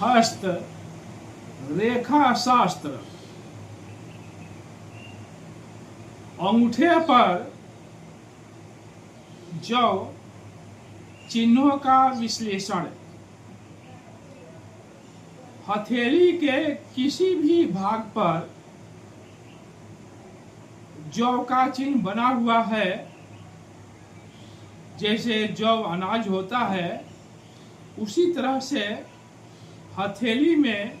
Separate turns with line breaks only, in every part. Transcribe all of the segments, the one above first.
हस्त रेखा शास्त्र। अंगूठे पर जौ चिन्हों का विश्लेषण। हथेली के किसी भी भाग पर जौ का चिन्ह बना हुआ है, जैसे जौ अनाज होता है, उसी तरह से हथेली में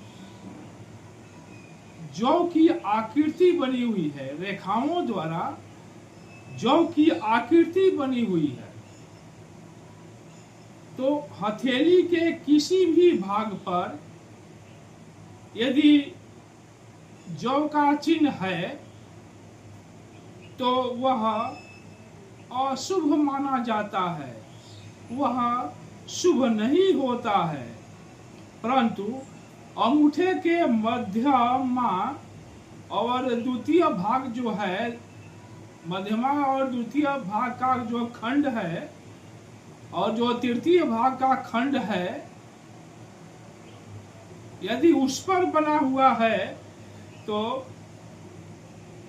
जौ की आकृति बनी हुई है, रेखाओं द्वारा जौ की आकृति बनी हुई है। तो हथेली के किसी भी भाग पर यदि जौ का चिन्ह है तो वह अशुभ माना जाता है, वह शुभ नहीं होता है। परंतु अंगूठे के मध्यमा और द्वितीय भाग जो है, मध्यमा और द्वितीय भाग का जो खंड है और जो तृतीय भाग का खंड है, यदि उस पर बना हुआ है तो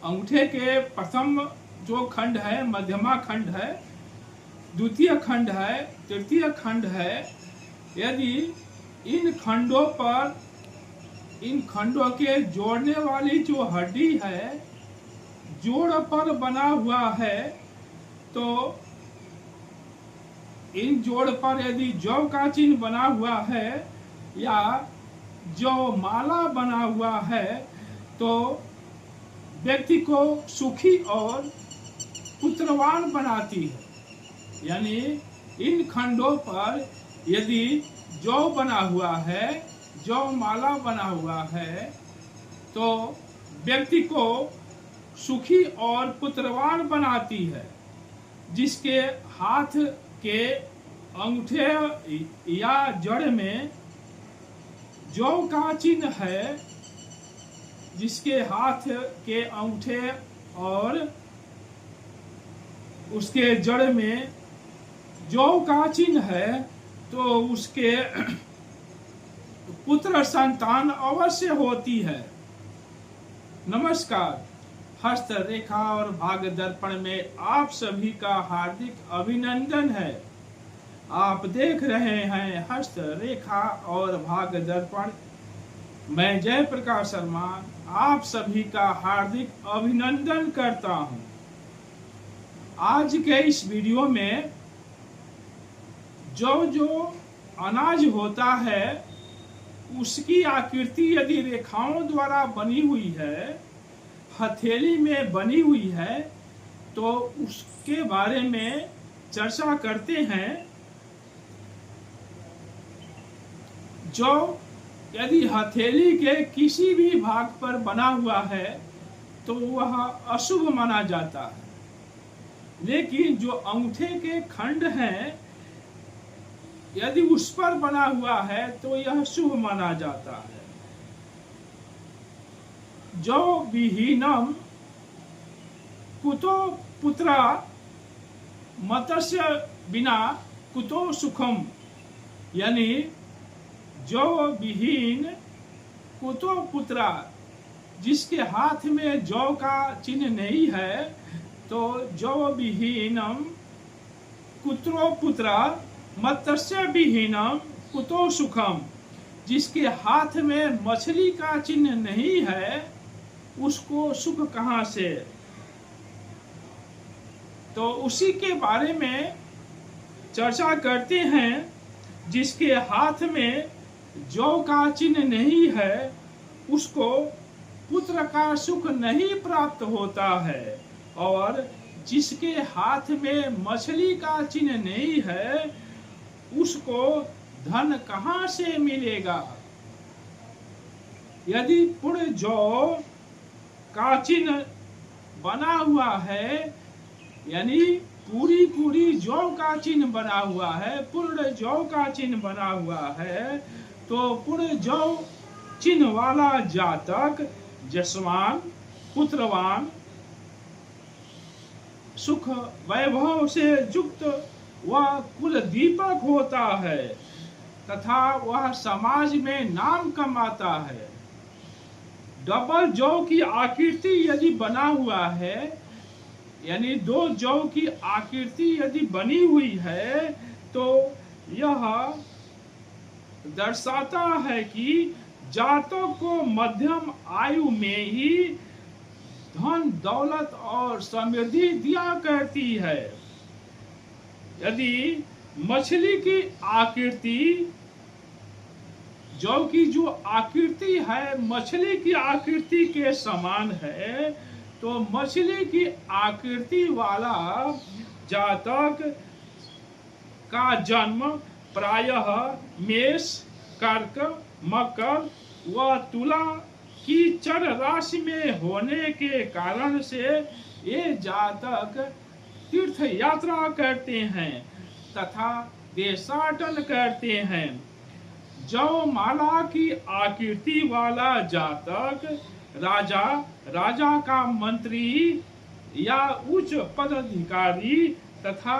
अंगूठे के प्रथम जो खंड है, मध्यमा खंड है, द्वितीय खंड है, तृतीय खंड है, यदि इन खंडों पर, इन खंडों के जोड़ने वाली जो हड्डी है, जोड़ पर बना हुआ है, तो इन जोड़ पर यदि जौ का चिन्ह बना हुआ है या जो माला बना हुआ है, तो व्यक्ति को सुखी और पुत्रवान बनाती है। यानी इन खंडों पर यदि जौ बना हुआ है, जौ माला बना हुआ है, तो व्यक्ति को सुखी और पुत्रवान बनाती है। जिसके हाथ के अंगूठे या जड़ में जौ का चिन्ह है, जिसके हाथ के अंगूठे और उसके जड़ में जौ का चिन्ह है, तो उसके पुत्र संतान अवश्य होती है। नमस्कार, हस्त रेखा और भाग दर्पण में आप सभी का हार्दिक अभिनंदन है। आप देख रहे हैं हस्त रेखा और भाग दर्पण। मैं जयप्रकाश शर्मा आप सभी का हार्दिक अभिनंदन करता हूं। आज के इस वीडियो में जो अनाज होता है उसकी आकृति यदि रेखाओं द्वारा बनी हुई है, हथेली में बनी हुई है, तो उसके बारे में चर्चा करते हैं। जो यदि हथेली के किसी भी भाग पर बना हुआ है तो वह अशुभ माना जाता है, लेकिन जो अंगूठे के खंड हैं यदि उस पर बना हुआ है तो यह शुभ माना जाता है। जौ विहीनम कुतो पुत्रा मत्स्य बिना कुतो सुखम। यानी जौ विहीन कुतो पुत्रा, जिसके हाथ में जौ का चिन्ह नहीं है, तो जौ विहीनम कुतो पुत्रा मत्स्य विहीनम कुतो सुखम। जिसके हाथ में मछली का चिन्ह नहीं है, उसको सुख कहाँ से? तो उसी के बारे में चर्चा करते हैं। जिसके हाथ में जौ का चिन्ह नहीं है, उसको पुत्र का सुख नहीं प्राप्त होता है, और जिसके हाथ में मछली का चिन्ह नहीं है, उसको धन कहाँ से मिलेगा? यदि पूर्ण जौ का चिन्ह बना हुआ है, यानी पूरी जौ का चिन्ह बना हुआ है, पूर्ण जौ का चिन्ह बना हुआ है, तो पूर्ण जौ चिन्ह वाला जातक जसवान, पुत्रवान, सुख वैभव से युक्त वह कुल दीपक होता है। तथा वह समाज में नाम कमाता है। डबल जौ की आकृति यदि बना हुआ है, यानी 2 जौ की आकृति यदि बनी हुई है, तो यह दर्शाता है कि जातक को मध्यम आयु में ही धन दौलत और समृद्धि दिया करती है। यदि मछली की आकृति, जौ की जो आकृति है मछली की आकृति के समान है, तो मछली की आकृति वाला जातक का जन्म प्रायः मेष, कर्क, मकर व तुला की चर राशि में होने के कारण से ये जातक तीर्थ यात्रा करते हैं तथा देशाटन करते हैं। जौ माला की आकृति वाला जातक राजा का मंत्री या उच्च पदाधिकारी तथा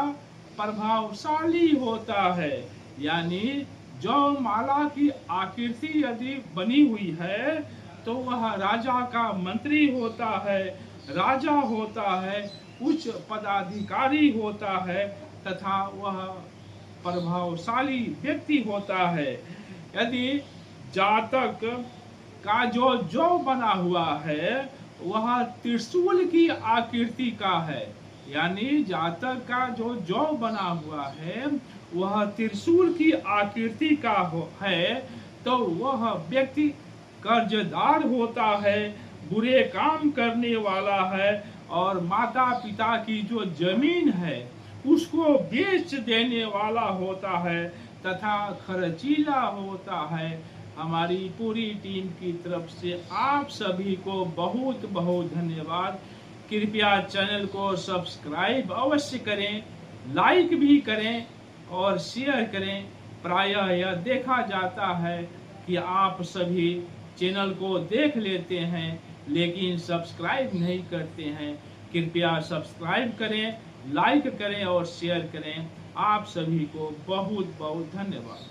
प्रभावशाली होता है। यानी जौ माला की आकृति यदि बनी हुई है तो वह राजा का मंत्री होता है, राजा होता है, उच्च पदाधिकारी होता है तथा वह प्रभावशाली व्यक्ति होता है। यदि जातक का जो जौ बना हुआ है वह त्रिशूल की आकृति का है, यानी जातक का जो जौ बना हुआ है वह त्रिशूल की आकृति का है, तो वह व्यक्ति कर्जदार होता है, बुरे काम करने वाला है और माता पिता की जो जमीन है उसको बेच देने वाला होता है तथा खर्चीला होता है। हमारी पूरी टीम की तरफ से आप सभी को बहुत बहुत धन्यवाद। कृपया चैनल को सब्सक्राइब अवश्य करें, लाइक भी करें और शेयर करें। प्रायः यह देखा जाता है कि आप सभी चैनल को देख लेते हैं लेकिन सब्सक्राइब नहीं करते हैं। कृपया सब्सक्राइब करें, लाइक करें और शेयर करें। आप सभी को बहुत बहुत धन्यवाद।